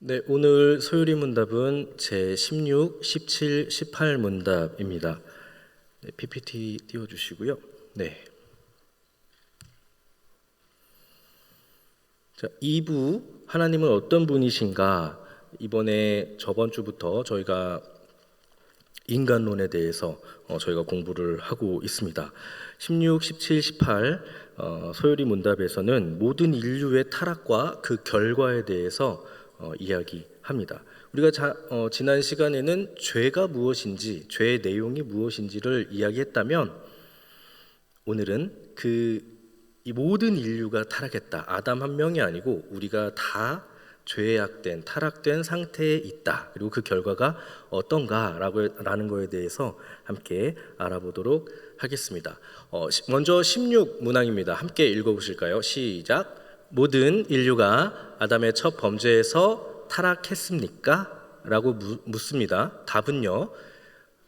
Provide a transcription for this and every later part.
네, 오늘 소요리 문답은 제 16, 17, 18 문답입니다. 네, PPT 띄워주시고요. 네. 자, 2부 하나님은 어떤 분이신가? 이번에 저번 주부터 저희가 인간론에 대해서 저희가 공부를 하고 있습니다. 16, 17, 18 소요리 문답에서는 모든 인류의 타락과 그 결과에 대해서 이야기합니다. 우리가 지난 시간에는 죄가 무엇인지, 죄의 내용이 무엇인지를 이야기했다면 오늘은 이 모든 인류가 타락했다. 아담 한 명이 아니고 우리가 다 죄악된, 타락된 상태에 있다. 그리고 그 결과가 어떤가라는 거에 대해서 함께 알아보도록 하겠습니다. 먼저 16 문항입니다. 함께 읽어보실까요? 시작. 모든 인류가 아담의 첫 범죄에서 타락했습니까? 라고 묻습니다. 답은요.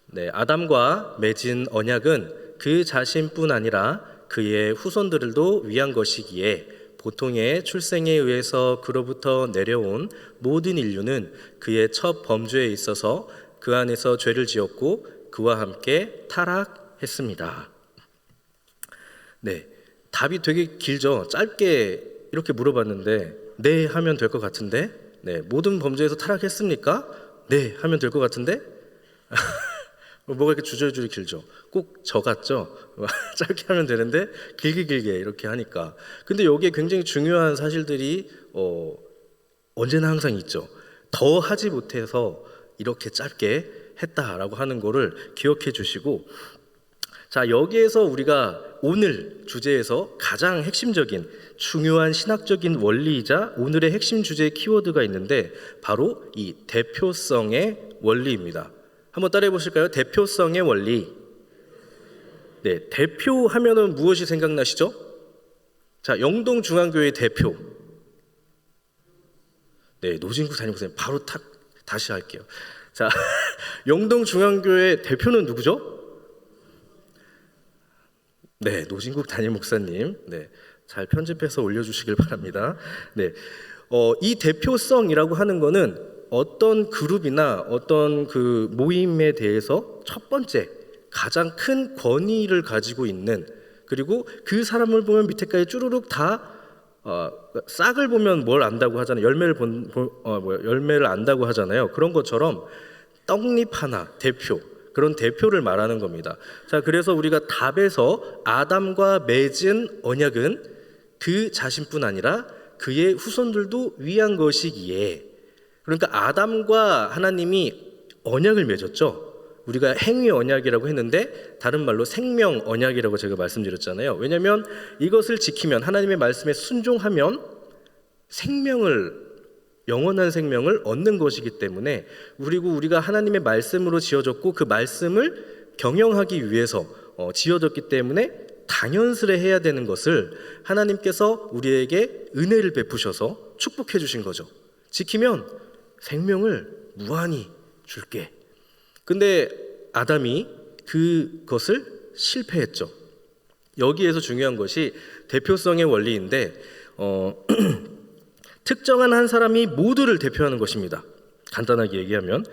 네, 아담과 맺은 언약은 그 자신뿐 아니라 그의 후손들도 위한 것이기에 보통의 출생에 의해서 그로부터 내려온 모든 인류는 그의 첫 범죄에 있어서 그 안에서 죄를 지었고 그와 함께 타락했습니다. 네, 답이 되게 길죠. 짧게 이렇게 물어봤는데 네 하면 될 것 같은데, 네, 모든 범죄에서 타락했습니까? 네 하면 될 것 같은데 뭐가 이렇게 주저주저 길죠. 꼭 저 같죠? 짧게 하면 되는데 길게 이렇게 하니까. 근데 여기에 굉장히 중요한 사실들이 언제나 항상 있죠. 더 하지 못해서 이렇게 짧게 했다라고 하는 거를 기억해 주시고, 자, 여기에서 우리가 오늘 주제에서 가장 핵심적인 중요한 신학적인 원리이자 오늘의 핵심 주제의 키워드가 있는데 바로 이 대표성의 원리입니다. 한번 따라해 보실까요? 대표성의 원리. 네, 대표하면은 무엇이 생각나시죠? 자, 영동중앙교회 대표. 네, 노진구 담임목사님 바로 다시 할게요. 자, 영동중앙교회 대표는 누구죠? 네, 노진국 담임목사님. 네, 잘 편집해서 올려주시길 바랍니다. 네, 이 대표성이라고 하는 거는 어떤 그룹이나 어떤 그 모임에 대해서 첫 번째 가장 큰 권위를 가지고 있는, 그리고 그 사람을 보면 밑에까지 쭈루룩 다 싹을 보면 뭘 안다고 하잖아요. 열매를 안다고 하잖아요. 그런 것처럼 떡잎 하나 대표, 그런 대표를 말하는 겁니다. 자, 그래서 우리가 답에서 아담과 맺은 언약은 그 자신뿐 아니라 그의 후손들도 위한 것이기에, 그러니까 아담과 하나님이 언약을 맺었죠. 우리가 행위 언약이라고 했는데 다른 말로 생명 언약이라고 제가 말씀드렸잖아요. 왜냐하면 이것을 지키면, 하나님의 말씀에 순종하면 영원한 생명을 얻는 것이기 때문에, 그리고 우리가 하나님의 말씀으로 지어졌고 그 말씀을 경영하기 위해서 지어졌기 때문에 당연스레 해야 되는 것을 하나님께서 우리에게 은혜를 베푸셔서 축복해 주신 거죠. 지키면 생명을 무한히 줄게. 근데 아담이 그것을 실패했죠. 여기에서 중요한 것이 대표성의 원리인데 특정한 한 사람이 모두를 대표하는 것입니다. 간단하게 얘기하면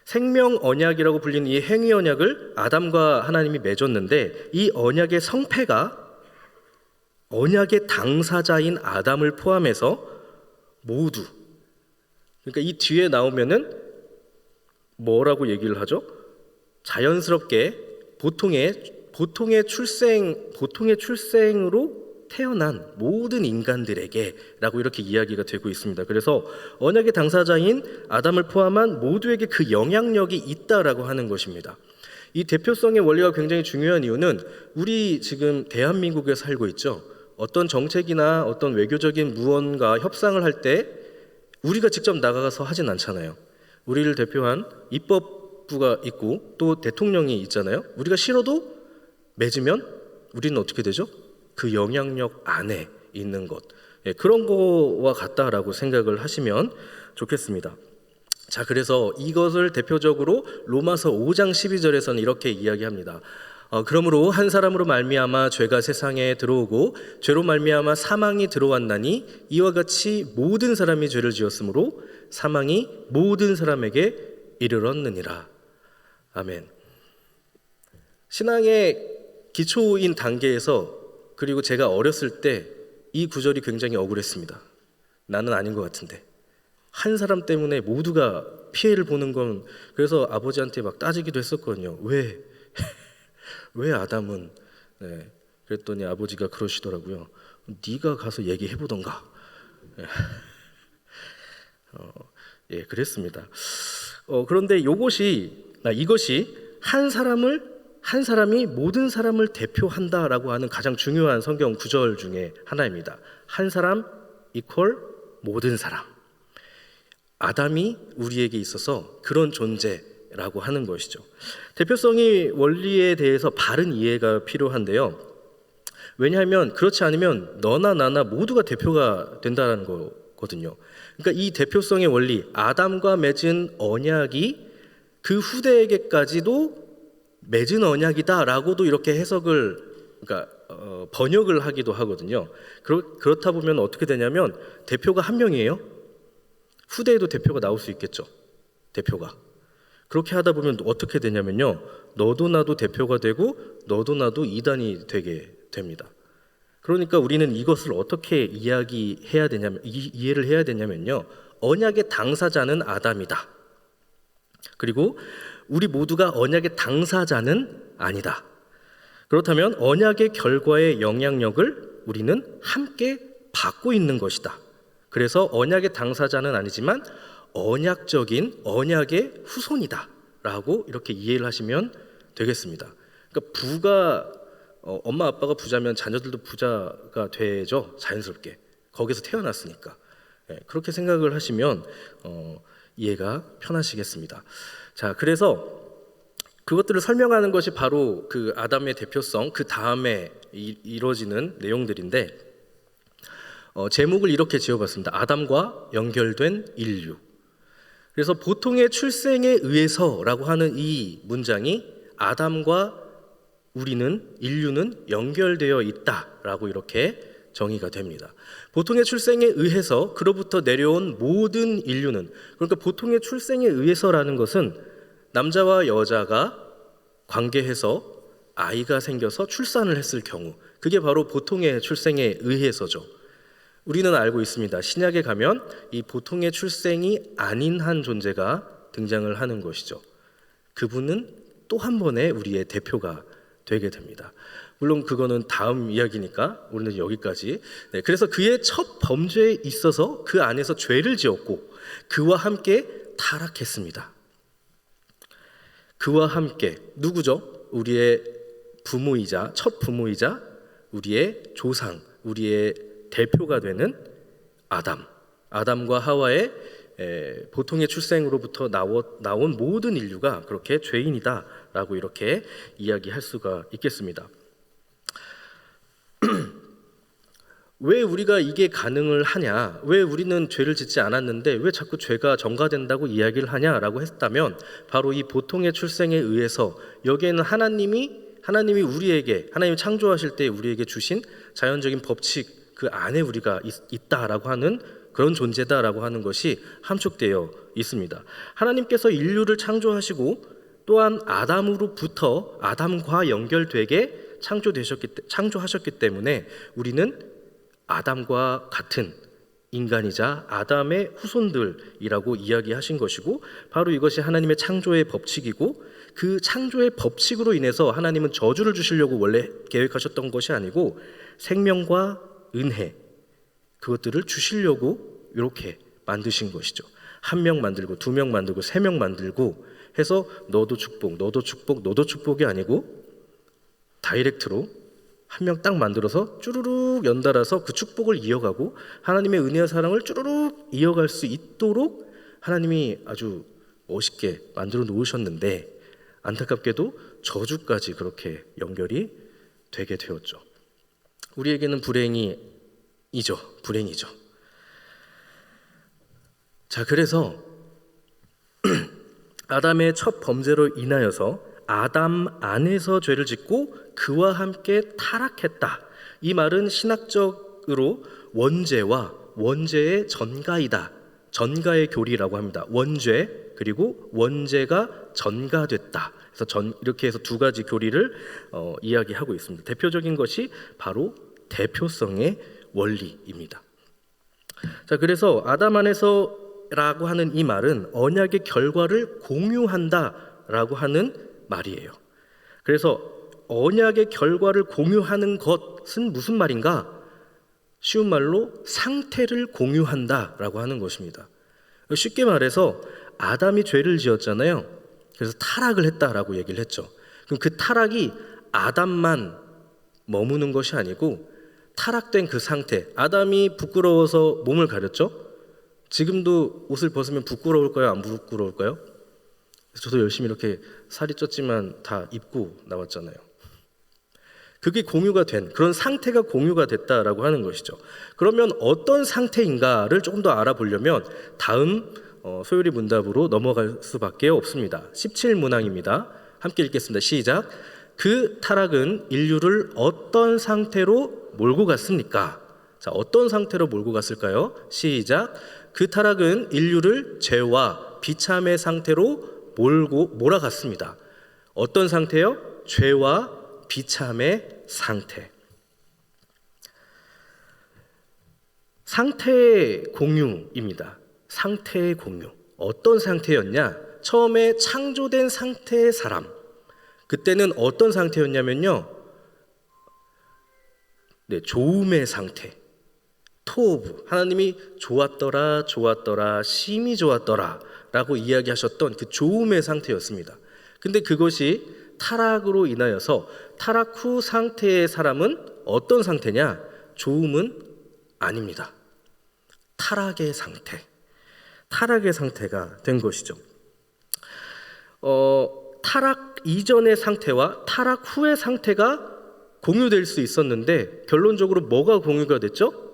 생명 언약이라고 불리는 이 행위 언약을 아담과 하나님이 맺었는데, 이 언약의 성패가 언약의 당사자인 아담을 포함해서 모두, 그러니까 이 뒤에 나오면은 뭐라고 얘기를 하죠? 자연스럽게 보통의 출생으로 태어난 모든 인간들에게 라고 이렇게 이야기가 되고 있습니다. 그래서 언약의 당사자인 아담을 포함한 모두에게 그 영향력이 있다라고 하는 것입니다. 이 대표성의 원리가 굉장히 중요한 이유는 우리 지금 대한민국에 살고 있죠. 어떤 정책이나 어떤 외교적인 무언가 협상을 할 때 우리가 직접 나가서 하진 않잖아요. 우리를 대표한 입법부가 있고 또 대통령이 있잖아요. 우리가 싫어도 맺으면 우리는 어떻게 되죠? 그 영향력 안에 있는 것, 그런 거와 같다라고 생각을 하시면 좋겠습니다. 자, 그래서 이것을 대표적으로 로마서 5장 12절에서는 이렇게 이야기합니다. 그러므로 한 사람으로 말미암아 죄가 세상에 들어오고 죄로 말미암아 사망이 들어왔나니 이와 같이 모든 사람이 죄를 지었으므로 사망이 모든 사람에게 이르렀느니라. 아멘. 신앙의 기초인 단계에서, 그리고 제가 어렸을 때 이 구절이 굉장히 억울했습니다. 나는 아닌 것 같은데 한 사람 때문에 모두가 피해를 보는 건, 그래서 아버지한테 막 따지기도 했었거든요. 왜 아담은, 네. 그랬더니 아버지가 그러시더라고요. 네가 가서 얘기해보던가. 예, 그랬습니다. 그런데 이것이 한 사람이 모든 사람을 대표한다라고 하는 가장 중요한 성경 구절 중에 하나입니다. 한 사람 이퀄 모든 사람. 아담이 우리에게 있어서 그런 존재라고 하는 것이죠. 대표성의 원리에 대해서 바른 이해가 필요한데요. 왜냐하면 그렇지 않으면 너나 나나 모두가 대표가 된다는 거거든요. 그러니까 이 대표성의 원리, 아담과 맺은 언약이 그 후대에게까지도 맺은 언약이다라고도 이렇게 해석을, 그러니까 번역을 하기도 하거든요. 그렇다 보면 어떻게 되냐면 대표가 한 명이에요. 후대에도 대표가 나올 수 있겠죠. 대표가. 그렇게 하다 보면 어떻게 되냐면요, 너도 나도 대표가 되고 너도 나도 이단이 되게 됩니다. 그러니까 우리는 이것을 어떻게 이해를 해야 되냐면요, 언약의 당사자는 아담이다. 그리고 우리 모두가 언약의 당사자는 아니다. 그렇다면 언약의 결과의 영향력을 우리는 함께 받고 있는 것이다. 그래서 언약의 당사자는 아니지만 언약적인 언약의 후손이다 라고 이렇게 이해를 하시면 되겠습니다. 그러니까 엄마 아빠가 부자면 자녀들도 부자가 되죠. 자연스럽게. 거기서 태어났으니까. 그렇게 생각을 하시면 이해가 편하시겠습니다. 자, 그래서 그것들을 설명하는 것이 바로 그 아담의 대표성, 그 다음에 이루어지는 내용들인데, 제목을 이렇게 지어봤습니다. 아담과 연결된 인류. 그래서 보통의 출생에 의해서라고 하는 이 문장이 아담과 인류는 연결되어 있다라고 이렇게 정의가 됩니다. 보통의 출생에 의해서, 그로부터 내려온 모든 인류는, 그러니까 보통의 출생에 의해서라는 것은 남자와 여자가 관계해서 아이가 생겨서 출산을 했을 경우, 그게 바로 보통의 출생에 의해서죠. 우리는 알고 있습니다. 신약에 가면 이 보통의 출생이 아닌 한 존재가 등장을 하는 것이죠. 그분은 또 한 번의 우리의 대표가 되게 됩니다. 물론 그거는 다음 이야기니까 우리는 여기까지. 네, 그래서 그의 첫 범죄에 있어서 그 안에서 죄를 지었고 그와 함께 타락했습니다. 그와 함께 누구죠? 우리의 부모이자 첫 부모이자 우리의 조상, 우리의 대표가 되는 아담과 하와의 보통의 출생으로부터 나온 모든 인류가 그렇게 죄인이다라고 이렇게 이야기할 수가 있겠습니다. 왜 우리가 이게 가능을 하냐? 왜 우리는 죄를 짓지 않았는데 왜 자꾸 죄가 전가된다고 이야기를 하냐라고 했다면, 바로 이 보통의 출생에 의해서 여기에는 하나님이 하나님 창조하실 때 우리에게 주신 자연적인 법칙, 그 안에 우리가 있다라고 하는 그런 존재다라고 하는 것이 함축되어 있습니다. 하나님께서 인류를 창조하시고 또한 아담과 연결되게 창조하셨기 때문에 우리는 아담과 같은 인간이자 아담의 후손들이라고 이야기하신 것이고, 바로 이것이 하나님의 창조의 법칙이고, 그 창조의 법칙으로 인해서 하나님은 저주를 주시려고 원래 계획하셨던 것이 아니고 생명과 은혜, 그것들을 주시려고 이렇게 만드신 것이죠. 한 명 만들고 두 명 만들고 세 명 만들고 해서 너도 축복, 너도 축복, 너도 축복이 아니고 다이렉트로 한 명 딱 만들어서 쭈루룩 연달아서 그 축복을 이어가고 하나님의 은혜와 사랑을 쭈루룩 이어갈 수 있도록 하나님이 아주 멋있게 만들어 놓으셨는데, 안타깝게도 저주까지 그렇게 연결이 되게 되었죠. 우리에게는 불행이죠. 자, 그래서 아담의 첫 범죄로 인하여서 아담 안에서 죄를 짓고 그와 함께 타락했다. 이 말은 신학적으로 원죄와 원죄의 전가이다. 전가의 교리라고 합니다. 원죄 그리고 원죄가 전가됐다. 그래서 이렇게 해서 두 가지 교리를 이야기하고 있습니다. 대표적인 것이 바로 대표성의 원리입니다. 자, 그래서 아담 안에서라고 하는 이 말은 언약의 결과를 공유한다라고 하는 말이에요. 그래서 언약의 결과를 공유하는 것은 무슨 말인가? 쉬운 말로 상태를 공유한다라고 하는 것입니다. 쉽게 말해서 아담이 죄를 지었잖아요. 그래서 타락을 했다라고 얘기를 했죠. 그럼 그 타락이 아담만 머무는 것이 아니고 타락된 그 상태, 아담이 부끄러워서 몸을 가렸죠. 지금도 옷을 벗으면 부끄러울까요? 안 부끄러울까요? 저도 열심히 이렇게 살이 쪘지만 다 입고 나왔잖아요. 그게 공유가 된 그런 상태가 공유가 됐다라고 하는 것이죠. 그러면 어떤 상태인가를 조금 더 알아보려면 다음 소요리 문답으로 넘어갈 수밖에 없습니다. 17문항입니다. 함께 읽겠습니다. 시작. 그 타락은 인류를 어떤 상태로 몰고 갔습니까? 자, 어떤 상태로 몰고 갔을까요? 시작. 그 타락은 인류를 죄와 비참의 상태로 몰아갔습니다. 어떤 상태요? 죄와 비참의 상태. 상태의 공유입니다. 상태의 공유. 어떤 상태였냐? 처음에 창조된 상태의 사람. 그때는 어떤 상태였냐면요. 좋음의 상태. 토브. 하나님이 좋았더라, 좋았더라, 심히 좋았더라 라고 이야기하셨던 그 좋음의 상태였습니다. 근데 그것이 타락으로 인하여서 타락 후 상태의 사람은 어떤 상태냐? 좋음은 아닙니다. 타락의 상태. 타락의 상태가 된 것이죠. 타락 이전의 상태와 타락 후의 상태가 공유될 수 있었는데 결론적으로 뭐가 공유가 됐죠?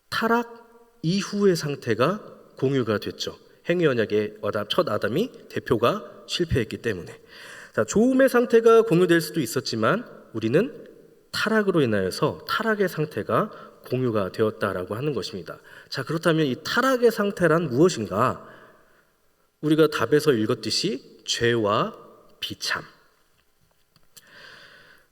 타락 이후의 상태가 공유가 됐죠. 행위언약의 첫 아담이 대표가 실패했기 때문에. 자, 좋음의 상태가 공유될 수도 있었지만 우리는 타락으로 인하여서 타락의 상태가 공유가 되었다라고 하는 것입니다. 자, 그렇다면 이 타락의 상태란 무엇인가? 우리가 답에서 읽었듯이 죄와 비참.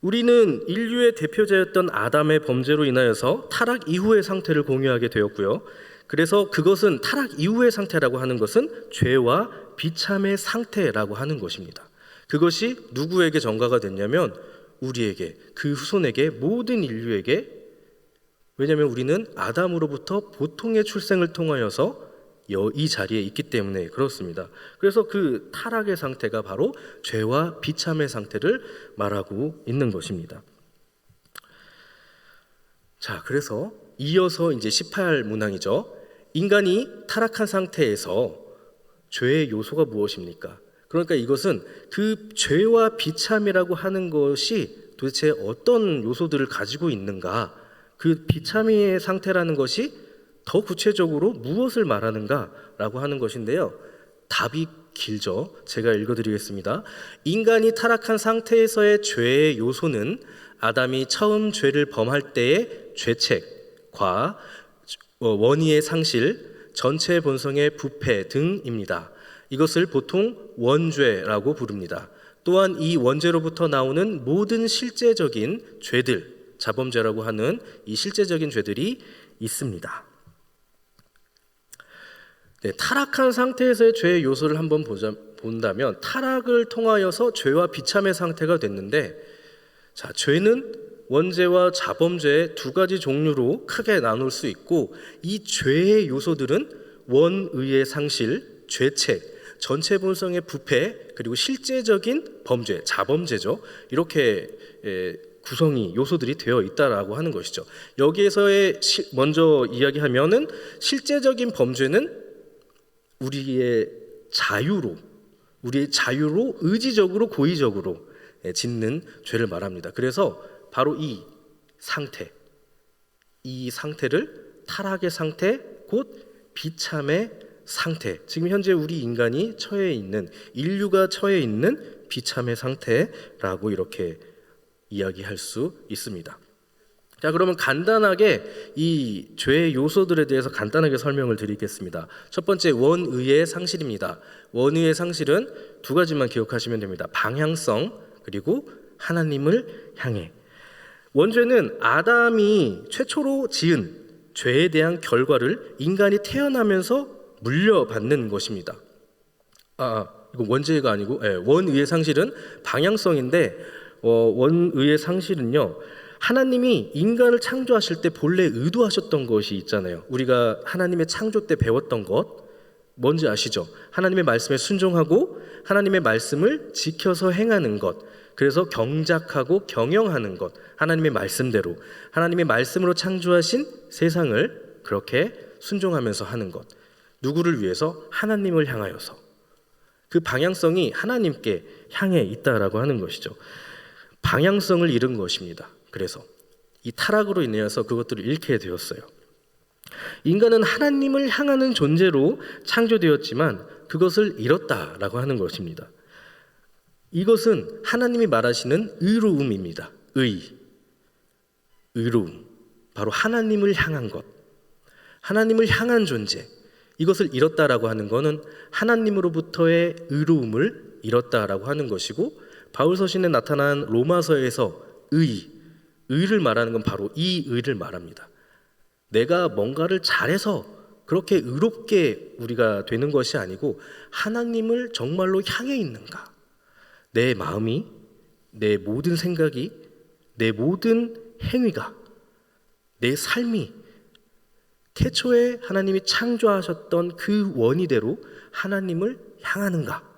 우리는 인류의 대표자였던 아담의 범죄로 인하여서 타락 이후의 상태를 공유하게 되었고요. 그래서 그것은 타락 이후의 상태라고 하는 것은 죄와 비참의 상태라고 하는 것입니다. 그것이 누구에게 전가가 됐냐면 우리에게, 그 후손에게, 모든 인류에게. 왜냐하면 우리는 아담으로부터 보통의 출생을 통하여서 이 자리에 있기 때문에 그렇습니다. 그래서 그 타락의 상태가 바로 죄와 비참의 상태를 말하고 있는 것입니다. 자, 그래서 이어서 이제 18문항이죠. 인간이 타락한 상태에서 죄의 요소가 무엇입니까? 그러니까 이것은 그 죄와 비참이라고 하는 것이 도대체 어떤 요소들을 가지고 있는가? 그 비참의 상태라는 것이 더 구체적으로 무엇을 말하는가라고 하는 것인데요. 답이 길죠. 제가 읽어드리겠습니다. 인간이 타락한 상태에서의 죄의 요소는 아담이 처음 죄를 범할 때의 죄책과 원의의 상실, 전체 본성의 부패 등입니다. 이것을 보통 원죄라고 부릅니다. 또한 이 원죄로부터 나오는 모든 실제적인 죄들, 자범죄라고 하는 이 실제적인 죄들이 있습니다. 타락한 상태에서의 죄의 요소를 한번 본다면 타락을 통하여서 죄와 비참의 상태가 됐는데, 자, 죄는 원죄와 자범죄의 두 가지 종류로 크게 나눌 수 있고, 이 죄의 요소들은 원의의 상실, 죄책, 전체 본성의 부패, 그리고 실제적인 범죄, 자범죄죠. 이렇게 구성이 요소들이 되어 있다라고 하는 것이죠. 여기에서의 먼저 이야기하면은 실제적인 범죄는 우리의 자유로 의지적으로 고의적으로 짓는 죄를 말합니다. 그래서 바로 이 상태를 타락의 상태, 곧 비참의 상태, 지금 현재 우리 인간이 처해 있는, 인류가 처해 있는 비참의 상태라고 이렇게 이야기할 수 있습니다. 자, 그러면 간단하게 이 죄의 요소들에 대해서 간단하게 설명을 드리겠습니다. 첫 번째, 원의의 상실입니다. 원의의 상실은 두 가지만 기억하시면 됩니다. 방향성, 그리고 하나님을 향해. 원죄는 아담이 최초로 지은 죄에 대한 결과를 인간이 태어나면서 물려받는 것입니다. 이거 원죄가 아니고 원의의 상실은 방향성인데, 원의의 상실은요, 하나님이 인간을 창조하실 때 본래 의도하셨던 것이 있잖아요. 우리가 하나님의 창조 때 배웠던 것 뭔지 아시죠? 하나님의 말씀에 순종하고 하나님의 말씀을 지켜서 행하는 것, 그래서 경작하고 경영하는 것, 하나님의 말씀대로, 하나님의 말씀으로 창조하신 세상을 그렇게 순종하면서 하는 것. 누구를 위해서? 하나님을 향하여서. 그 방향성이 하나님께 향해 있다라고 하는 것이죠. 방향성을 잃은 것입니다. 그래서 이 타락으로 인해서 그것들을 잃게 되었어요. 인간은 하나님을 향하는 존재로 창조되었지만 그것을 잃었다라고 하는 것입니다. 이것은 하나님이 말하시는 의로움입니다. 의로움. 바로 하나님을 향한 것. 하나님을 향한 존재. 이것을 잃었다라고 하는 것은 하나님으로부터의 의로움을 잃었다라고 하는 것이고, 바울 서신에 나타난 로마서에서 의를 말하는 건 바로 이 의를 말합니다. 내가 뭔가를 잘해서 그렇게 의롭게 우리가 되는 것이 아니고 하나님을 정말로 향해 있는가? 내 마음이, 내 모든 생각이, 내 모든 행위가, 내 삶이 태초에 하나님이 창조하셨던 그 원이대로 하나님을 향하는가?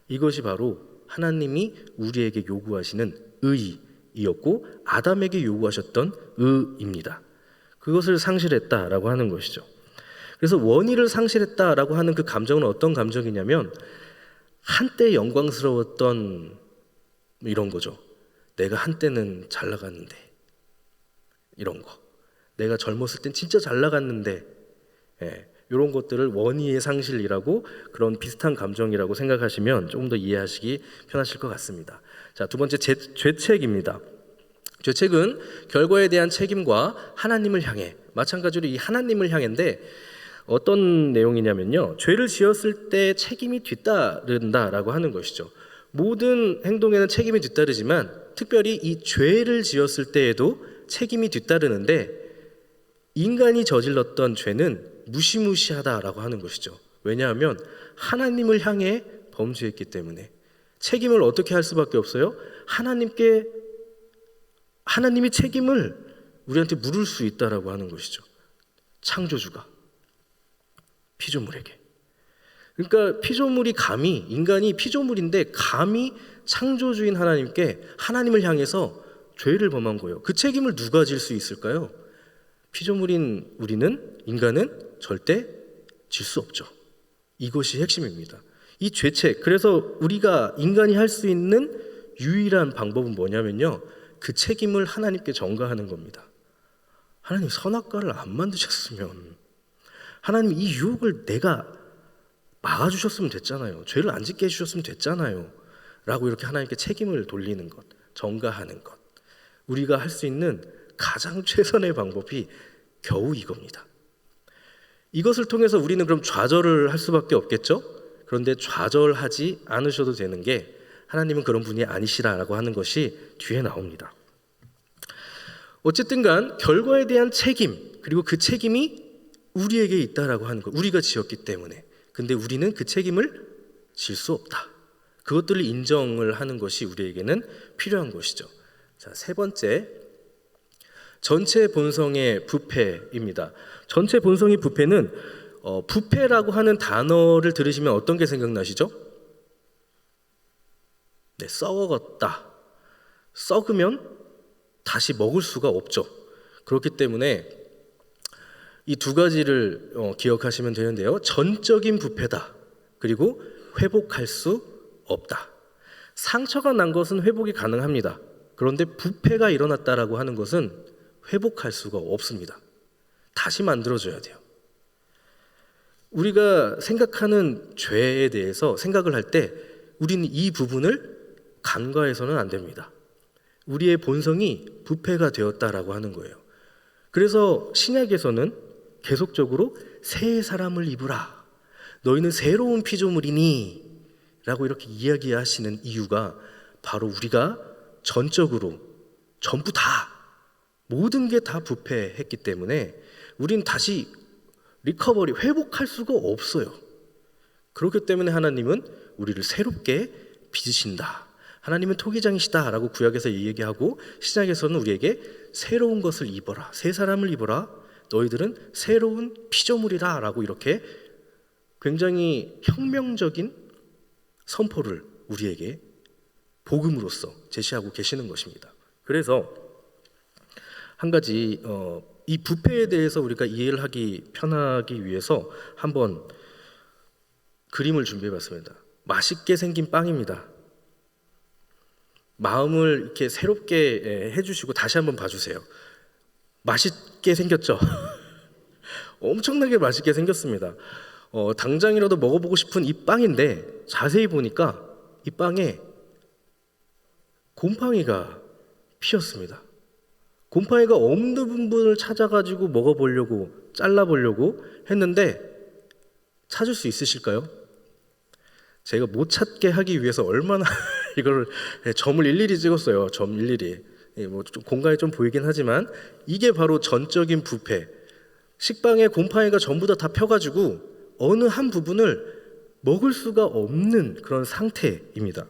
이것이 바로 하나님이 우리에게 요구하시는 의이었고 아담에게 요구하셨던 의입니다. 그것을 상실했다라고 하는 것이죠. 그래서 원의를 상실했다라고 하는 그 감정은 어떤 감정이냐면, 한때 영광스러웠던 이런 거죠. 내가 한때는 잘 나갔는데, 이런 거. 내가 젊었을 땐 진짜 잘 나갔는데, 이런 것들을 원의의 상실이라고, 그런 비슷한 감정이라고 생각하시면 조금 더 이해하시기 편하실 것 같습니다. 자, 두 번째, 죄책입니다. 죄책은 결과에 대한 책임과 하나님을 향해, 마찬가지로 이 하나님을 향해인데 어떤 내용이냐면요, 죄를 지었을 때 책임이 뒤따른다라고 하는 것이죠. 모든 행동에는 책임이 뒤따르지만 특별히 이 죄를 지었을 때에도 책임이 뒤따르는데, 인간이 저질렀던 죄는 무시무시하다라고 하는 것이죠. 왜냐하면 하나님을 향해 범죄했기 때문에 책임을 어떻게 할 수밖에 없어요? 하나님이 책임을 우리한테 물을 수 있다라고 하는 것이죠. 창조주가 피조물에게. 그러니까 피조물이 감히, 인간이 피조물인데 감히 창조주인 하나님께, 하나님을 향해서 죄를 범한 거예요. 그 책임을 누가 질 수 있을까요? 피조물인 우리는, 인간은 절대 질 수 없죠. 이것이 핵심입니다. 이 죄책, 그래서 우리가 인간이 할 수 있는 유일한 방법은 뭐냐면요, 그 책임을 하나님께 전가하는 겁니다. 하나님, 선악과를 안 만드셨으면, 하나님 이 유혹을 내가 막아주셨으면 됐잖아요. 죄를 안 짓게 해주셨으면 됐잖아요. 라고 이렇게 하나님께 책임을 돌리는 것, 전가하는 것. 우리가 할 수 있는 가장 최선의 방법이 겨우 이겁니다. 이것을 통해서 우리는 그럼 좌절을 할 수밖에 없겠죠? 그런데 좌절하지 않으셔도 되는 게, 하나님은 그런 분이 아니시라라고 하는 것이 뒤에 나옵니다. 어쨌든 간 결과에 대한 책임, 그리고 그 책임이 우리에게 있다라고 하는 것, 우리가 지었기 때문에. 근데 우리는 그 책임을 질 수 없다. 그것들을 인정을 하는 것이 우리에게는 필요한 것이죠. 자, 세 번째, 전체 본성의 부패입니다. 전체 본성의 부패는 부패라고 하는 단어를 들으시면 어떤 게 생각나시죠? 네, 썩었다. 썩으면 다시 먹을 수가 없죠. 그렇기 때문에 이 두 가지를 기억하시면 되는데요. 전적인 부패다. 그리고 회복할 수 없다. 상처가 난 것은 회복이 가능합니다. 그런데 부패가 일어났다라고 하는 것은 회복할 수가 없습니다. 다시 만들어줘야 돼요. 우리가 생각하는 죄에 대해서 생각을 할 때 우리는 이 부분을 간과해서는 안 됩니다. 우리의 본성이 부패가 되었다라고 하는 거예요. 그래서 신약에서는 계속적으로 새 사람을 입으라, 너희는 새로운 피조물이니 라고 이렇게 이야기하시는 이유가 바로 우리가 전적으로 전부 다 모든 게 다 부패했기 때문에 우린 다시 리커버리, 회복할 수가 없어요. 그렇기 때문에 하나님은 우리를 새롭게 빚으신다, 하나님은 토기장이시다 라고 구약에서 얘기하고 신약에서는 우리에게 새로운 것을 입어라, 새 사람을 입어라, 너희들은 새로운 피조물이라 라고 이렇게 굉장히 혁명적인 선포를 우리에게 복음으로써 제시하고 계시는 것입니다. 그래서 한 가지 이 부패에 대해서 우리가 이해를 하기 편하기 위해서 한번 그림을 준비해봤습니다. 맛있게 생긴 빵입니다. 마음을 이렇게 새롭게 해주시고 다시 한번 봐주세요. 맛있게 생겼죠? 엄청나게 맛있게 생겼습니다. 당장이라도 먹어보고 싶은 이 빵인데 자세히 보니까 이 빵에 곰팡이가 피었습니다. 곰팡이가 없는 부분을 찾아가지고 먹어보려고, 잘라보려고 했는데 찾을 수 있으실까요? 제가 못 찾게 하기 위해서 얼마나 이걸 점을 일일이 찍었어요. 점 일일이. 좀 공간이 좀 보이긴 하지만 이게 바로 전적인 부패. 식빵에 곰팡이가 전부 다 펴가지고 어느 한 부분을 먹을 수가 없는 그런 상태입니다.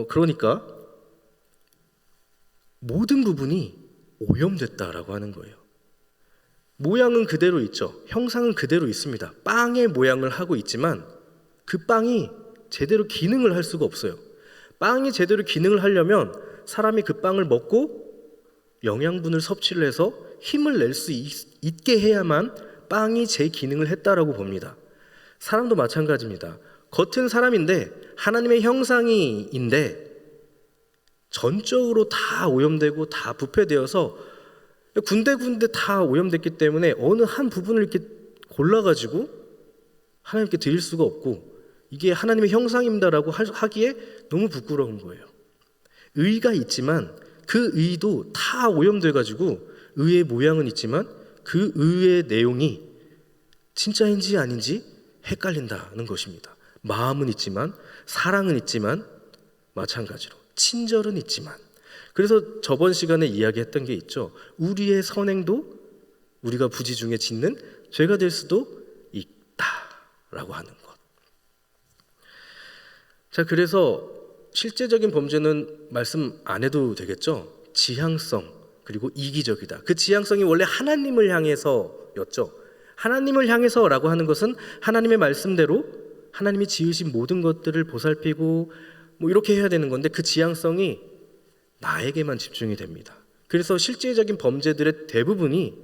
그러니까 모든 부분이 오염됐다라고 하는 거예요. 모양은 그대로 있죠. 형상은 그대로 있습니다. 빵의 모양을 하고 있지만 그 빵이 제대로 기능을 할 수가 없어요. 빵이 제대로 기능을 하려면 사람이 그 빵을 먹고 영양분을 섭취를 해서 힘을 낼 수 있게 해야만 빵이 제 기능을 했다라고 봅니다. 사람도 마찬가지입니다. 겉은 사람인데 하나님의 형상인데 전적으로 다 오염되고 다 부패되어서 군데군데 다 오염됐기 때문에 어느 한 부분을 이렇게 골라가지고 하나님께 드릴 수가 없고 이게 하나님의 형상입니다라고 하기에 너무 부끄러운 거예요. 의가 있지만 그 의도 다 오염돼가지고 의의 모양은 있지만 그 의의 내용이 진짜인지 아닌지 헷갈린다는 것입니다. 마음은 있지만 사랑은 있지만 마찬가지로 친절은 있지만, 그래서 저번 시간에 이야기했던 게 있죠. 우리의 선행도 우리가 부지 중에 짓는 죄가 될 수도 있다라고 하는 것. 자, 그래서 실제적인 범죄는 말씀 안 해도 되겠죠. 지향성 그리고 이기적이다. 그 지향성이 원래 하나님을 향해서였죠. 하나님을 향해서라고 하는 것은 하나님의 말씀대로 하나님이 지으신 모든 것들을 보살피고 뭐 이렇게 해야 되는 건데 그 지향성이 나에게만 집중이 됩니다. 그래서 실제적인 범죄들의 대부분이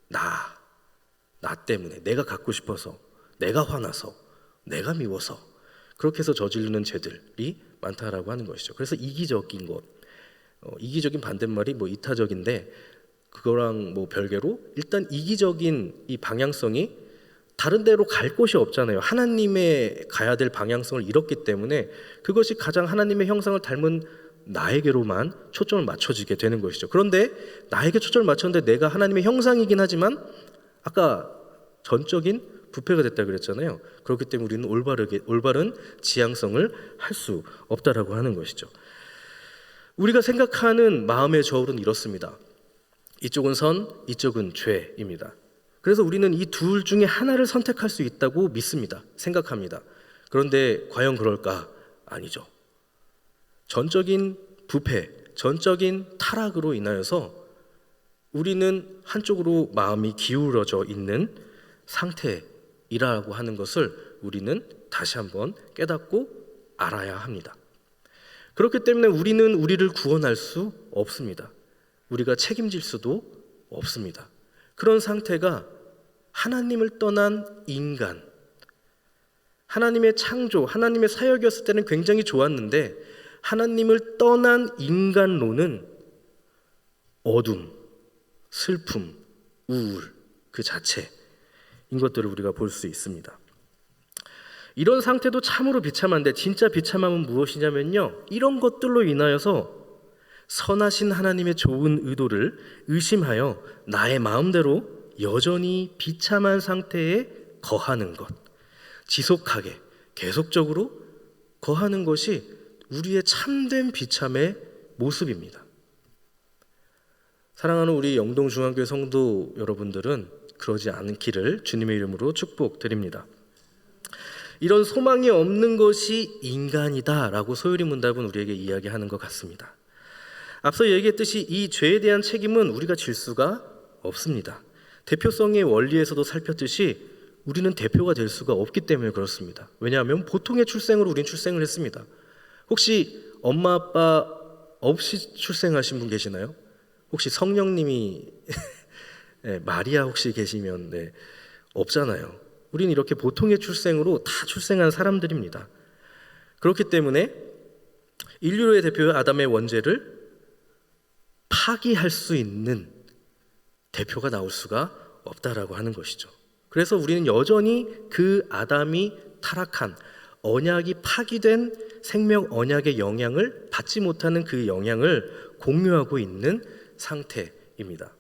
나 때문에, 내가 갖고 싶어서, 내가 화나서, 내가 미워서 그렇게 해서 저지르는 죄들이 많다라고 하는 것이죠. 그래서 이기적인 것, 이기적인 반대말이 뭐 이타적인데 그거랑 뭐 별개로 일단 이기적인 이 방향성이 다른 데로 갈 곳이 없잖아요. 하나님의 가야 될 방향성을 잃었기 때문에 그것이 가장 하나님의 형상을 닮은 나에게로만 초점을 맞춰지게 되는 것이죠. 그런데 나에게 초점을 맞췄는데 내가 하나님의 형상이긴 하지만 아까 전적인 부패가 됐다 그랬잖아요. 그렇기 때문에 우리는 올바른 지향성을 할 수 없다라고 하는 것이죠. 우리가 생각하는 마음의 저울은 이렇습니다. 이쪽은 선, 이쪽은 죄입니다. 그래서 우리는 이 둘 중에 하나를 선택할 수 있다고 믿습니다. 생각합니다. 그런데 과연 그럴까? 아니죠. 전적인 부패, 전적인 타락으로 인하여서 우리는 한쪽으로 마음이 기울어져 있는 상태이라고 하는 것을 우리는 다시 한번 깨닫고 알아야 합니다. 그렇기 때문에 우리는 우리를 구원할 수 없습니다. 우리가 책임질 수도 없습니다. 그런 상태가 하나님을 떠난 인간, 하나님의 창조, 하나님의 사역이었을 때는 굉장히 좋았는데 하나님을 떠난 인간론은 어둠, 슬픔, 우울 그 자체인 것들을 우리가 볼 수 있습니다. 이런 상태도 참으로 비참한데 진짜 비참함은 무엇이냐면요, 이런 것들로 인하여서 선하신 하나님의 좋은 의도를 의심하여 나의 마음대로 여전히 비참한 상태에 거하는 것, 지속하게 계속적으로 거하는 것이 우리의 참된 비참의 모습입니다. 사랑하는 우리 영동중앙교회 성도 여러분들은 그러지 않기를 주님의 이름으로 축복드립니다. 이런 소망이 없는 것이 인간이다 라고 소요리 문답은 우리에게 이야기하는 것 같습니다. 앞서 얘기했듯이 이 죄에 대한 책임은 우리가 질 수가 없습니다. 대표성의 원리에서도 살폈듯이 우리는 대표가 될 수가 없기 때문에 그렇습니다. 왜냐하면 보통의 출생으로 우린 출생을 했습니다. 혹시 엄마 아빠 없이 출생하신 분 계시나요? 혹시 성령님이 마리아 혹시 계시면 없잖아요. 우리는 이렇게 보통의 출생으로 다 출생한 사람들입니다. 그렇기 때문에 인류의 대표 아담의 원죄를 파기할 수 있는 대표가 나올 수가 없다라고 하는 것이죠. 그래서 우리는 여전히 그 아담이 타락한 언약이 파기된 생명 언약의 영향을 받지 못하는 그 영향을 공유하고 있는 상태입니다.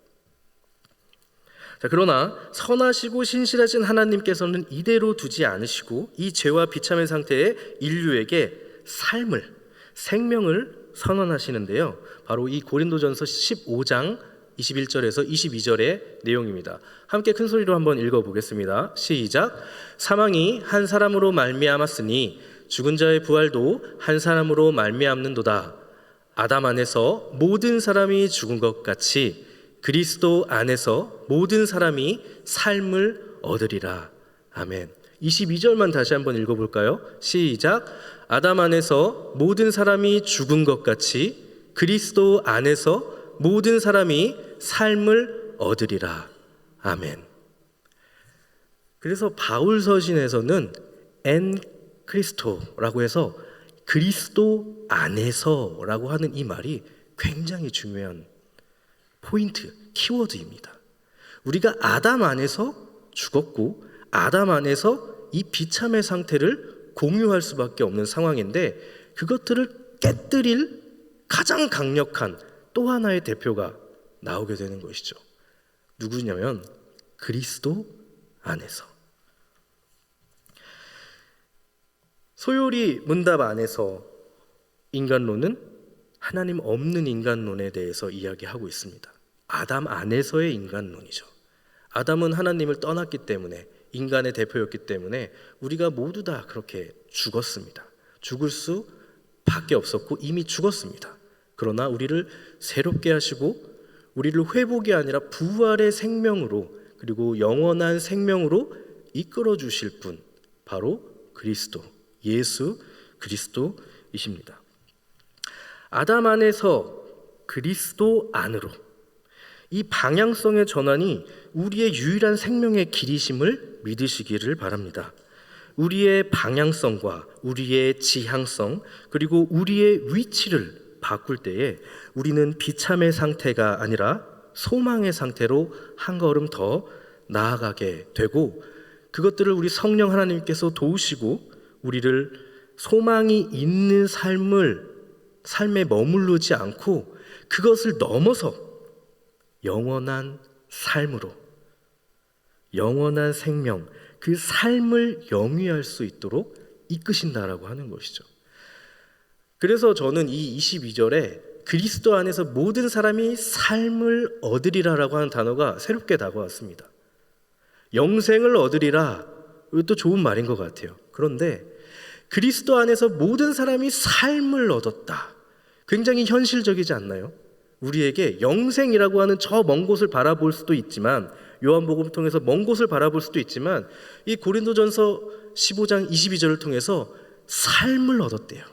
자, 그러나 선하시고 신실하신 하나님께서는 이대로 두지 않으시고 이 죄와 비참의 상태의 인류에게 삶을, 생명을 선언하시는데요, 바로 이 고린도전서 15장 21절에서 22절의 내용입니다. 함께 큰 소리로 한번 읽어보겠습니다. 시작. 사망이 한 사람으로 말미암았으니 죽은 자의 부활도 한 사람으로 말미암는도다. 아담 안에서 모든 사람이 죽은 것 같이 그리스도 안에서 모든 사람이 삶을 얻으리라. 아멘. 22절만 다시 한번 읽어볼까요? 시작. 아담 안에서 모든 사람이 죽은 것 같이 그리스도 안에서 모든 사람이 삶을 얻으리라. 아멘. 그래서 바울 서신에서는 엔 크리스토라고 해서 그리스도 안에서라고 하는 이 말이 굉장히 중요한 포인트, 키워드입니다. 우리가 아담 안에서 죽었고 아담 안에서 이 비참의 상태를 공유할 수밖에 없는 상황인데, 그것들을 깨뜨릴 가장 강력한 또 하나의 대표가 나오게 되는 것이죠. 누구냐면 그리스도 안에서. 소요리 문답 안에서 인간론은 하나님 없는 인간론에 대해서 이야기하고 있습니다. 아담 안에서의 인간론이죠. 아담은 하나님을 떠났기 때문에, 인간의 대표였기 때문에 우리가 모두 다 그렇게 죽었습니다. 죽을 수밖에 없었고 이미 죽었습니다. 그러나 우리를 새롭게 하시고 우리를 회복이 아니라 부활의 생명으로, 그리고 영원한 생명으로 이끌어 주실 분, 바로 그리스도, 예수 그리스도이십니다. 아담 안에서 그리스도 안으로, 이 방향성의 전환이 우리의 유일한 생명의 길이심을 믿으시기를 바랍니다. 우리의 방향성과 우리의 지향성, 그리고 우리의 위치를 바꿀 때에 우리는 비참의 상태가 아니라 소망의 상태로 한 걸음 더 나아가게 되고, 그것들을 우리 성령 하나님께서 도우시고 우리를 소망이 있는 삶에 머무르지 않고 그것을 넘어서 영원한 삶으로, 영원한 생명, 그 삶을 영위할 수 있도록 이끄신다라고 하는 것이죠. 그래서 저는 이 22절에 그리스도 안에서 모든 사람이 삶을 얻으리라라고 하는 단어가 새롭게 다가왔습니다. 영생을 얻으리라, 이것도 좋은 말인 것 같아요. 그런데 그리스도 안에서 모든 사람이 삶을 얻었다, 굉장히 현실적이지 않나요? 우리에게 영생이라고 하는 저 먼 곳을 바라볼 수도 있지만, 요한복음 통해서 먼 곳을 바라볼 수도 있지만, 이 고린도전서 15장 22절을 통해서 삶을 얻었대요.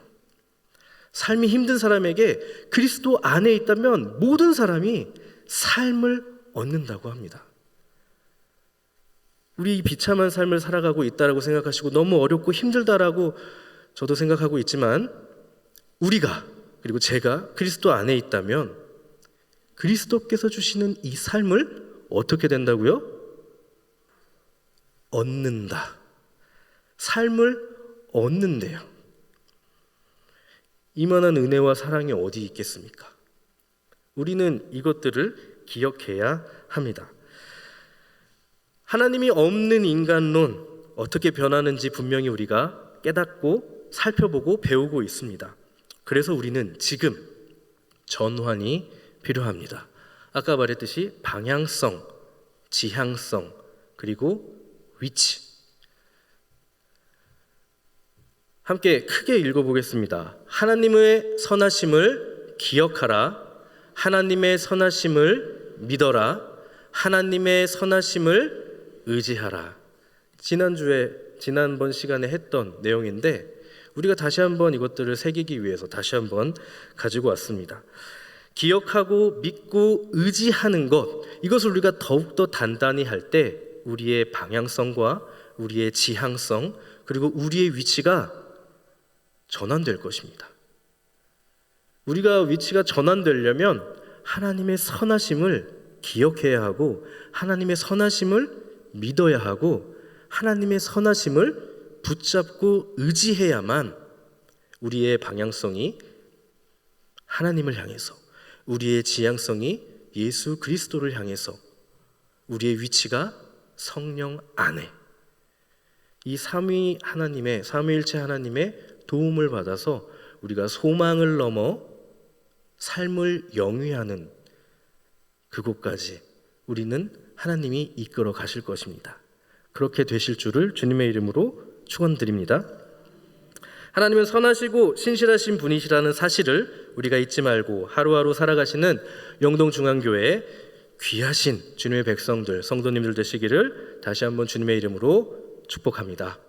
삶이 힘든 사람에게 그리스도 안에 있다면 모든 사람이 삶을 얻는다고 합니다. 우리 이 비참한 삶을 살아가고 있다라고 생각하시고 너무 어렵고 힘들다라고 저도 생각하고 있지만, 우리가, 그리고 제가 그리스도 안에 있다면 그리스도께서 주시는 이 삶을 어떻게 된다고요? 얻는다. 삶을 얻는데요. 이만한 은혜와 사랑이 어디 있겠습니까? 우리는 이것들을 기억해야 합니다. 하나님이 없는 인간론 어떻게 변하는지 분명히 우리가 깨닫고 살펴보고 배우고 있습니다. 그래서 우리는 지금 전환이 필요합니다. 아까 말했듯이 방향성, 지향성, 그리고 위치. 함께 크게 읽어보겠습니다. 하나님의 선하심을 기억하라. 하나님의 선하심을 믿어라. 하나님의 선하심을 의지하라. 지난번 시간에 했던 내용인데 우리가 다시 한번 이것들을 새기기 위해서 다시 한번 가지고 왔습니다. 기억하고 믿고 의지하는 것, 이것을 우리가 더욱더 단단히 할 때 우리의 방향성과 우리의 지향성 그리고 우리의 위치가 전환될 것입니다. 우리가 위치가 전환되려면 하나님의 선하심을 기억해야 하고 하나님의 선하심을 믿어야 하고 하나님의 선하심을 붙잡고 의지해야만 우리의 방향성이 하나님을 향해서, 우리의 지향성이 예수 그리스도를 향해서, 우리의 위치가 성령 안에, 이 삼위일체 하나님의 도움을 받아서 우리가 소망을 넘어 삶을 영위하는 그곳까지 우리는 하나님이 이끌어 가실 것입니다. 그렇게 되실 줄을 주님의 이름으로 축원드립니다. 하나님은 선하시고 신실하신 분이시라는 사실을 우리가 잊지 말고 하루하루 살아가시는 영동중앙교회의 귀하신 주님의 백성들, 성도님들 되시기를 다시 한번 주님의 이름으로 축복합니다.